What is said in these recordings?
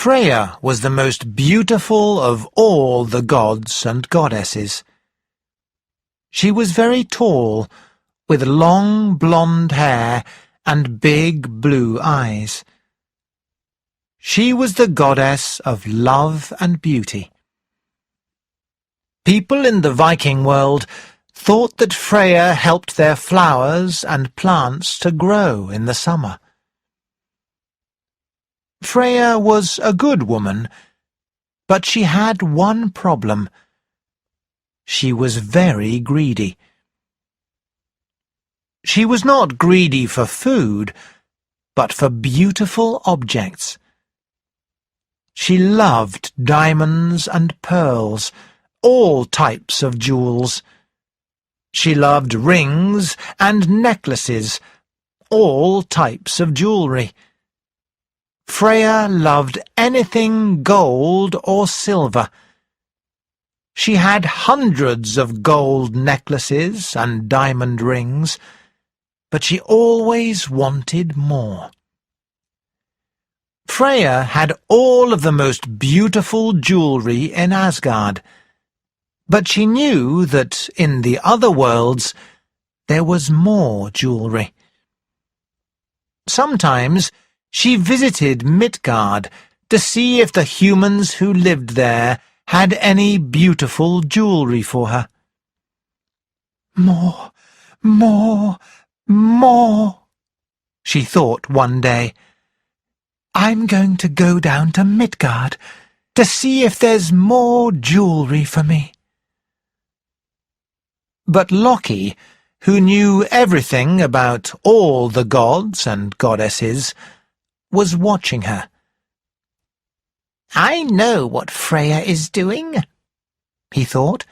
Freya was the most beautiful of all the gods and goddesses. She was very tall, with long blonde hair and big blue eyes. She was the goddess of love and beauty. People in the Viking world thought that Freya helped their flowers and plants to grow in the summer. Freya was a good woman, but she had one problem. She was very greedy. She was not greedy for food, but for beautiful objects. She loved diamonds and pearls, all types of jewels. She loved rings and necklaces, all types of jewellery. Freya loved anything gold or silver. She had hundreds of gold necklaces and diamond rings, but she always wanted more. Freya had all of the most beautiful jewellery in Asgard, but she knew that in the other worlds there was more jewellery. Sometimes she visited Midgard to see if the humans who lived there had any beautiful jewellery for her. More, more, more, she thought one day. I'm going to go down to Midgard to see if there's more jewellery for me. But Loki, who knew everything about all the gods and goddesses, was watching her. I know what Freya is doing, he thought.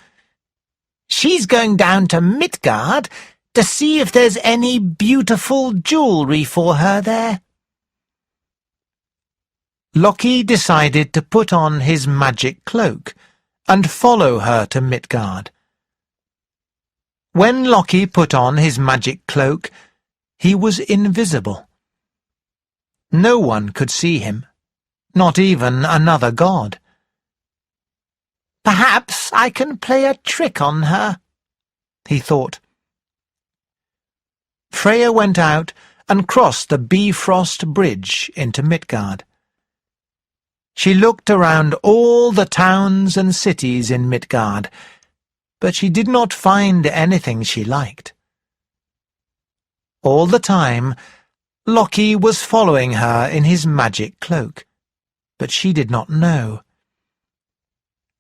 She's going down to Midgard to see if there's any beautiful jewellery for her there. Loki decided to put on his magic cloak and follow her to Midgard. When Loki put on his magic cloak, he was invisible. No one could see him, not even another god. Perhaps I can play a trick on her, he thought. Freya went out and crossed the Bifrost Bridge into Midgard. She looked around all the towns and cities in Midgard, but she did not find anything she liked. All the time, Loki was following her in his magic cloak, but she did not know.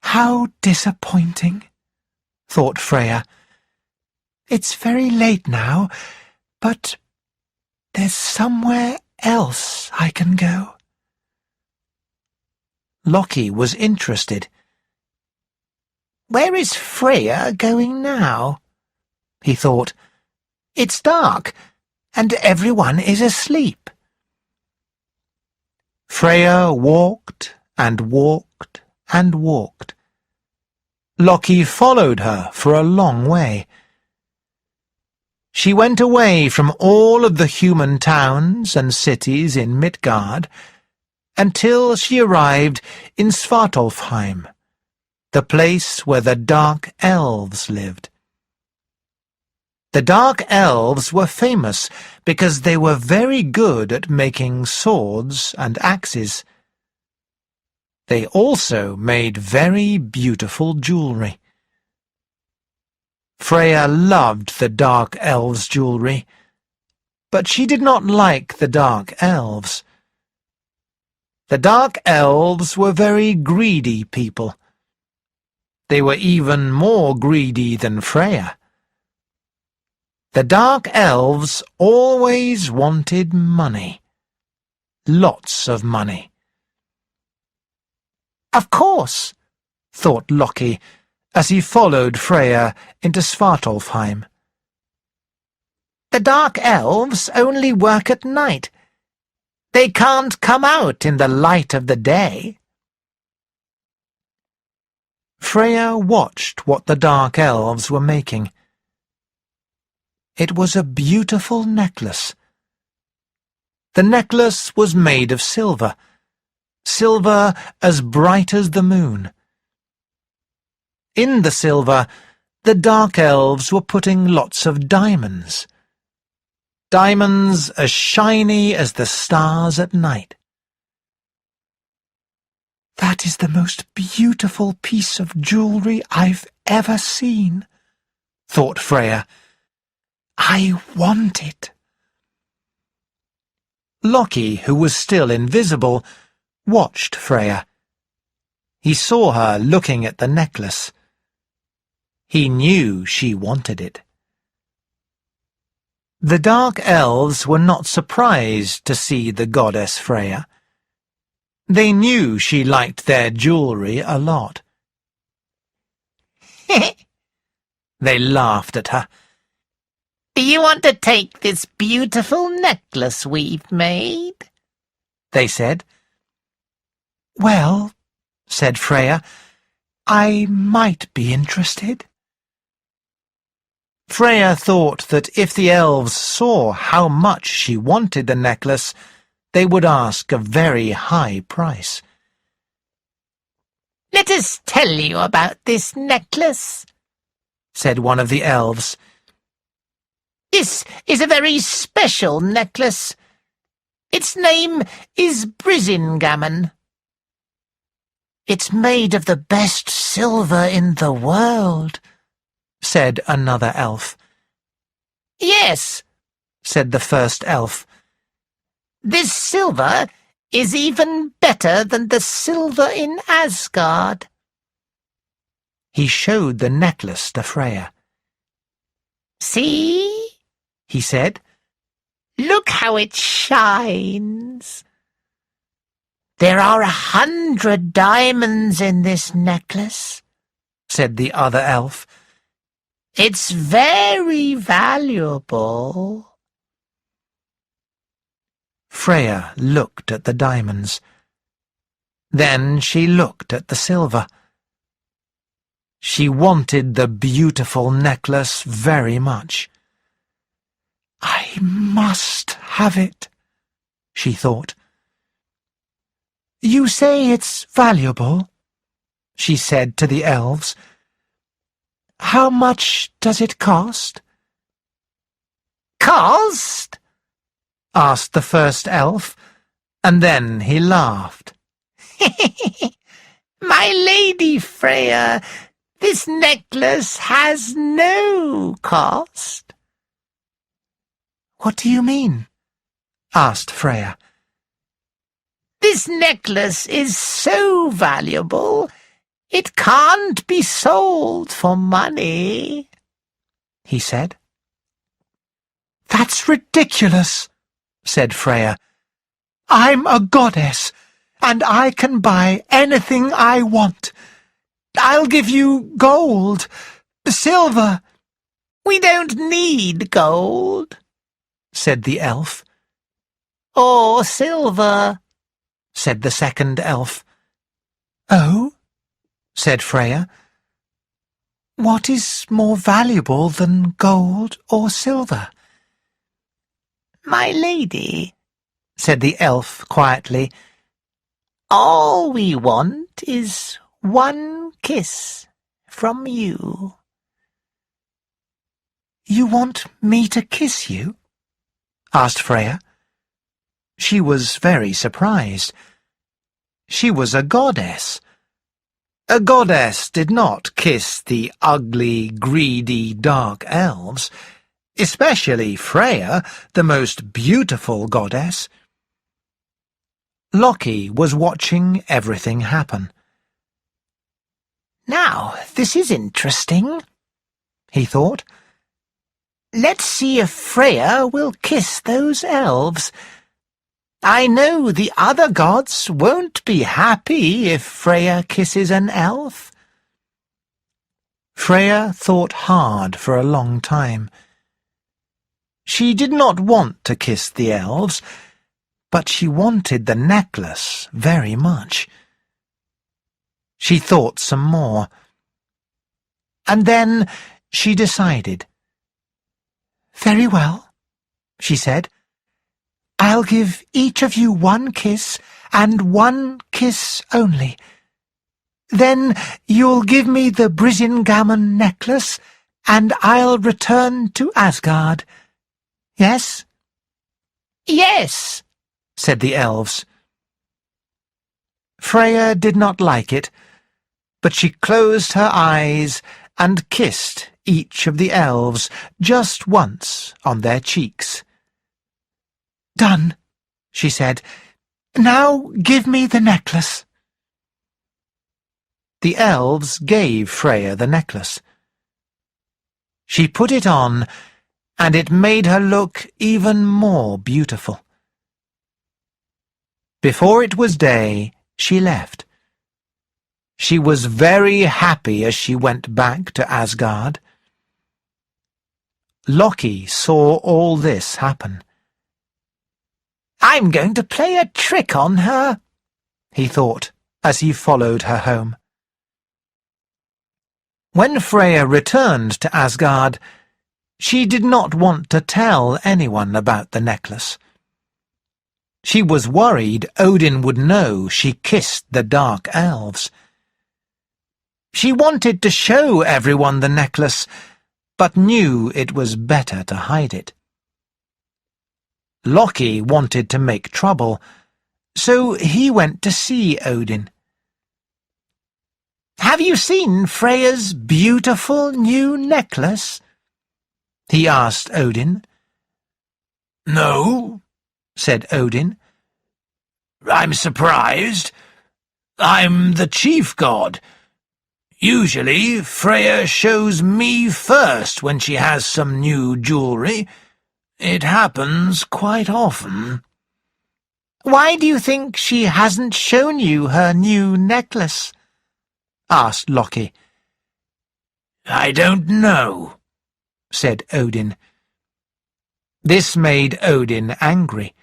How disappointing, thought Freya. It's very late now, but there's somewhere else I can go. Loki was interested. Where is Freya going now? He thought. It's dark, and everyone is asleep. Freya walked and walked and walked. Loki followed her for a long way. She went away from all of the human towns and cities in Midgard until she arrived in Svartalfheim, the place where the Dark Elves lived. The Dark Elves were famous because they were very good at making swords and axes. They also made very beautiful jewellery. Freya loved the Dark Elves' jewellery, but she did not like the Dark Elves. The Dark Elves were very greedy people. They were even more greedy than Freya. The Dark Elves always wanted money. Lots of money. Of course, thought Loki, as he followed Freya into Svartalfheim. The Dark Elves only work at night. They can't come out in the light of the day. Freya watched what the Dark Elves were making. It was a beautiful necklace. The necklace was made of silver, silver as bright as the moon. In the silver, the dark elves were putting lots of diamonds. Diamonds as shiny as the stars at night. "That is the most beautiful piece of jewellery I've ever seen," thought Freya. "I want it." Loki, who was still invisible, watched Freya. He saw her looking at the necklace. He knew she wanted it. The dark elves were not surprised to see the goddess Freya. They knew she liked their jewellery a lot. They laughed at her. "Do you want to take this beautiful necklace we've made?" they said. "Well," said Freya, "I might be interested." Freya thought that if the elves saw how much she wanted the necklace, they would ask a very high price. "Let us tell you about this necklace," said one of the elves. "This is a very special necklace. Its name is Brisingamen. It's made of the best silver in the world," said another elf. "Yes," said the first elf. "This silver is even better than the silver in Asgard." He showed the necklace to Freya. "See?" he said. "Look how it shines. There are 100 diamonds in this necklace," said the other elf. "It's very valuable." Freya looked at the diamonds. Then she looked at the silver. She wanted the beautiful necklace very much. "I must have it," she thought. "You say it's valuable," she said to the elves. "How much does it cost?" "Cost?" asked the first elf, and then he laughed. "My lady Freya, this necklace has no cost." "What do you mean?" asked Freya. "This necklace is so valuable, it can't be sold for money," he said. "That's ridiculous," said Freya. "I'm a goddess, and I can buy anything I want. I'll give you gold, silver." "We don't need gold," said the elf. "Or silver," said the second elf. "Oh?" said Freya. "What is more valuable than gold or silver?" "My lady," said the elf quietly, "all we want is one kiss from you." "You want me to kiss you?" asked Freya. She was very surprised. She was a goddess. A goddess did not kiss the ugly, greedy, dark elves, especially Freya, the most beautiful goddess. Loki was watching everything happen. "Now, this is interesting," he thought. "Let's see if Freya will kiss those elves. I know the other gods won't be happy if Freya kisses an elf." Freya thought hard for a long time. She did not want to kiss the elves, but she wanted the necklace very much. She thought some more, and then she decided. "Very well," she said. "I'll give each of you one kiss and one kiss only. Then you'll give me the Brisingamen necklace, and I'll return to Asgard. Yes?" "Yes," said the elves. Freya did not like it, but she closed her eyes and kissed each of the elves just once on their cheeks. "Done," she said. "Now give me the necklace." The elves gave Freya the necklace. She put it on, and it made her look even more beautiful. Before it was day, she left. She was very happy as she went back to Asgard. Loki saw all this happen. "I'm going to play a trick on her," he thought as he followed her home. When Freya returned to Asgard, she did not want to tell anyone about the necklace. She was worried Odin would know she kissed the dark elves. She wanted to show everyone the necklace, but knew it was better to hide it. Loki wanted to make trouble, so he went to see Odin. "Have you seen Freya's beautiful new necklace?" he asked Odin. "No," said Odin. "I'm surprised. I'm the chief god. Usually Freya shows me first when she has some new jewelry. It happens quite often." "Why do you think she hasn't shown you her new necklace?" asked Loki. "I don't know," said Odin. This made Odin angry.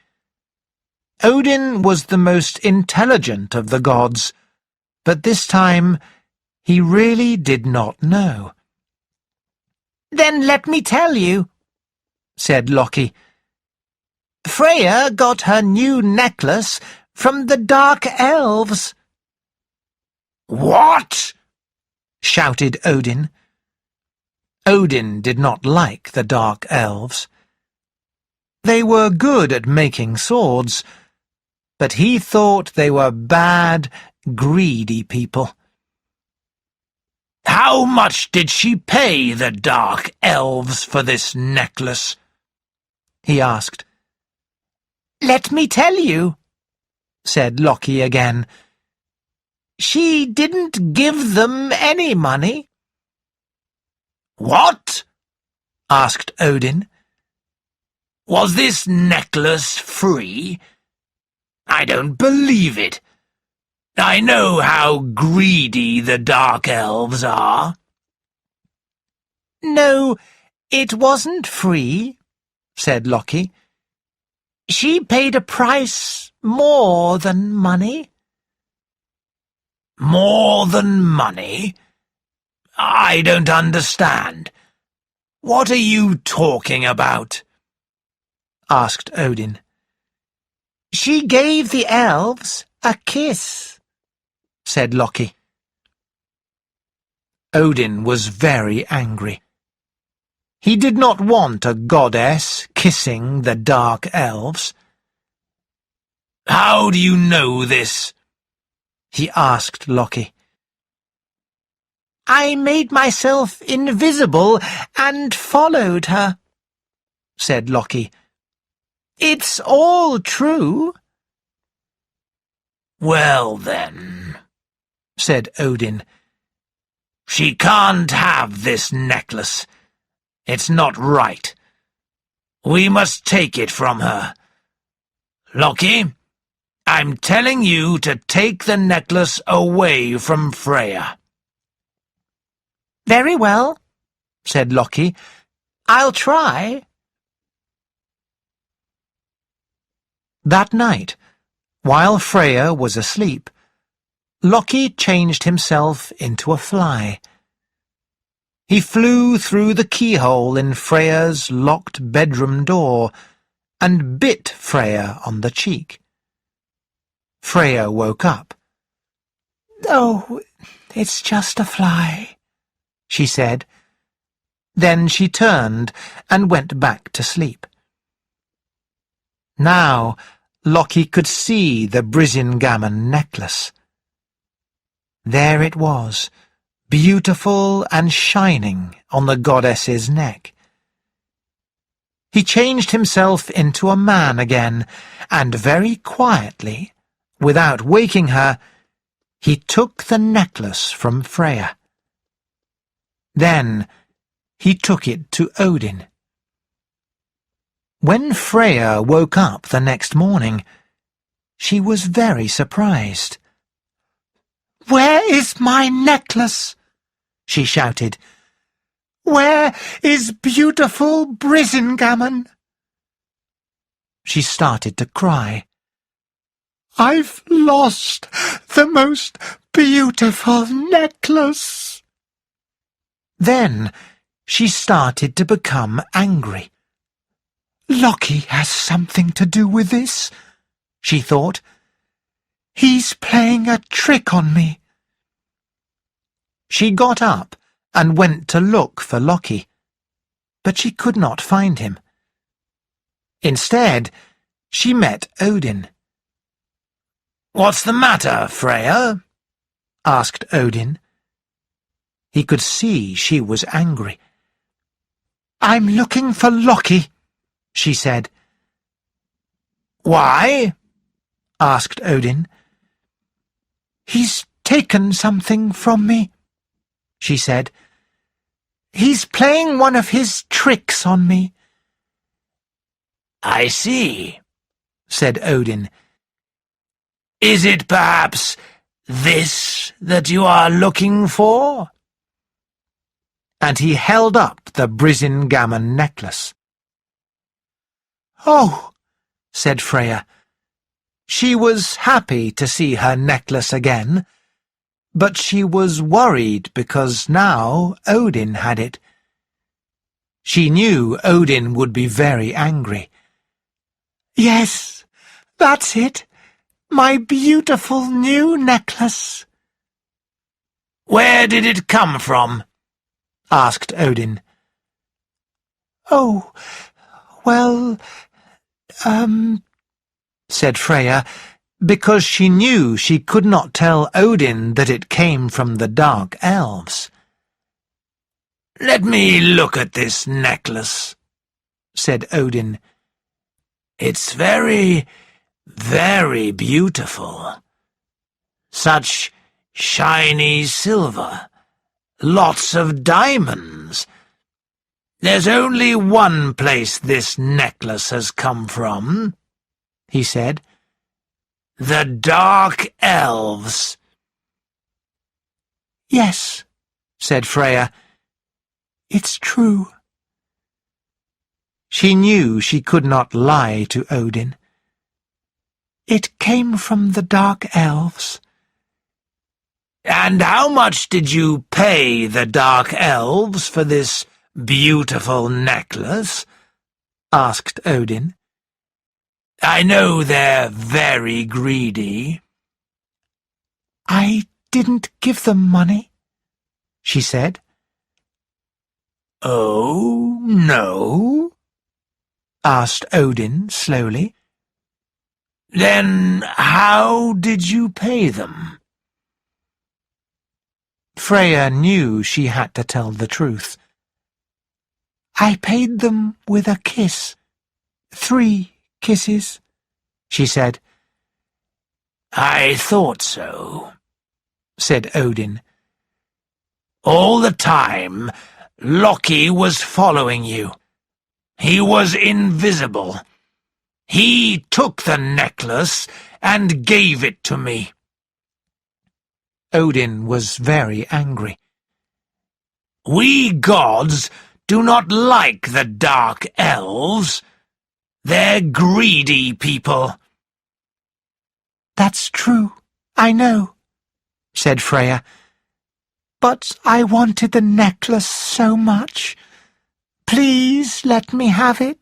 Odin was the most intelligent of the gods, but this time he really did not know. "Then let me tell you," said Loki. "Freya got her new necklace from the Dark Elves." "What?" shouted Odin. Odin did not like the Dark Elves. They were good at making swords, but he thought they were bad, greedy people. "How much did she pay the Dark Elves for this necklace?" he asked. "Let me tell you," said Loki again. "She didn't give them any money." "What?" asked Odin. "Was this necklace free? I don't believe it. I know how greedy the Dark Elves are." "No, it wasn't free," said Loki. "She paid a price more than money." "More than money? I don't understand. What are you talking about?" asked Odin. "She gave the elves a kiss," said Loki. Odin was very angry. He did not want a goddess kissing the Dark Elves. "How do you know this?" he asked Loki. "I made myself invisible and followed her," said Loki. "It's all true." "Well then," said Odin, "she can't have this necklace. It's not right. We must take it from her. Loki, I'm telling you to take the necklace away from Freya." "Very well," said Loki. "I'll try." That night, while Freya was asleep, Loki changed himself into a fly. He flew through the keyhole in Freya's locked bedroom door and bit Freya on the cheek. Freya woke up. "Oh, it's just a fly," she said. Then she turned and went back to sleep. Now Loki could see the Brisingamen necklace. There it was, beautiful and shining on the goddess's neck. He changed himself into a man again, and very quietly, without waking her, he took the necklace from Freya. Then he took it to Odin. When Freya woke up the next morning, she was very surprised. "Where is my necklace?" she shouted. "Where is beautiful Brisingamen?" She started to cry. "I've lost the most beautiful necklace." Then she started to become angry. "Loki has something to do with this," she thought. "He's playing a trick on me." She got up and went to look for Loki, but she could not find him. Instead, she met Odin. "What's the matter, Freya?" asked Odin. He could see she was angry. "I'm looking for Loki," she said. "Why?" asked Odin. "He's taken something from me," she said. "He's playing one of his tricks on me." "I see," said Odin. "Is it perhaps this that you are looking for?" And he held up the Brisingamen necklace. "Oh," said Freya. She was happy to see her necklace again, but she was worried because now Odin had it. She knew Odin would be very angry. "Yes, that's it. My beautiful new necklace." "Where did it come from?" asked Odin. "Oh, well, said Freya, because she knew she could not tell Odin that it came from the Dark Elves. "Let me look at this necklace," said Odin. "It's very, very beautiful. Such shiny silver, lots of diamonds. There's only one place this necklace has come from," he said. "The Dark Elves." "Yes," said Freya. "It's true." She knew she could not lie to Odin. "It came from the Dark Elves." "And how much did you pay the Dark Elves for this beautiful necklace?" asked Odin. "I know they're very greedy." "I didn't give them money," she said. "Oh, no?" asked Odin slowly. "Then how did you pay them?" Freya knew she had to tell the truth. "I paid them with a kiss. 3 kisses," she said. "I thought so," said Odin. "All the time, Loki was following you. He was invisible. He took the necklace and gave it to me." Odin was very angry. "We gods do not like the Dark Elves. They're greedy people." "That's true, I know," said Freya. "But I wanted the necklace so much. Please let me have it."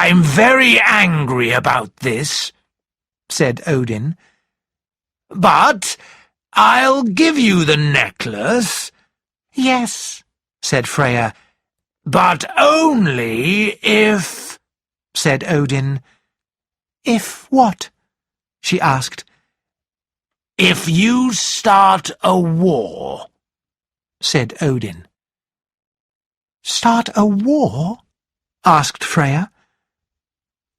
"I'm very angry about this," said Odin. "But I'll give you the necklace." Yes, said Freya. "But only if—" said Odin. If what? She asked. "If you start a war," said Odin. Start a war? Asked Freya.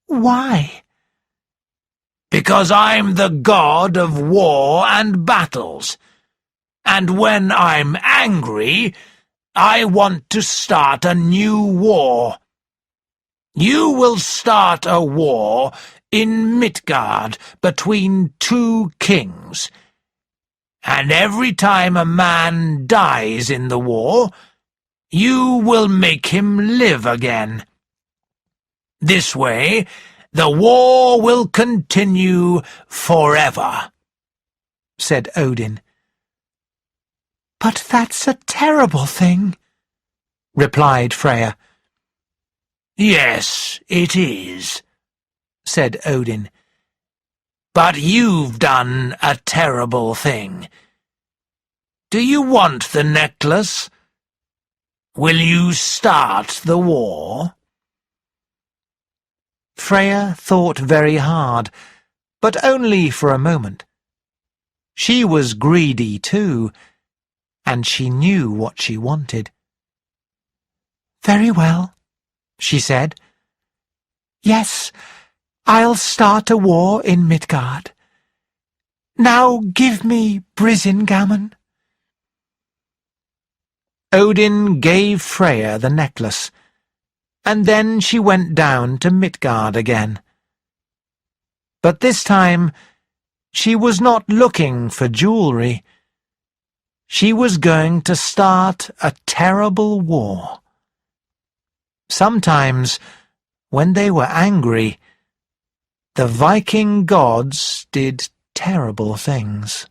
Why? "Because I'm the god of war and battles, and when I'm angry, I want to start a new war. You will start a war in Midgard between two kings, and every time a man dies in the war, you will make him live again. This way, the war will continue forever," said Odin. But that's a terrible thing, replied Freya. "Yes, it is," said Odin. "But you've done a terrible thing. Do you want the necklace? Will you start the war?" Freya thought very hard, but only for a moment. She was greedy too, and she knew what she wanted. Very well, she said. Yes, I'll start a war in Midgard. Now give me Brisingamen. Odin gave Freya the necklace, and then she went down to Midgard again. But this time she was not looking for jewelry. She was going to start a terrible war. Sometimes, when they were angry, the Viking gods did terrible things.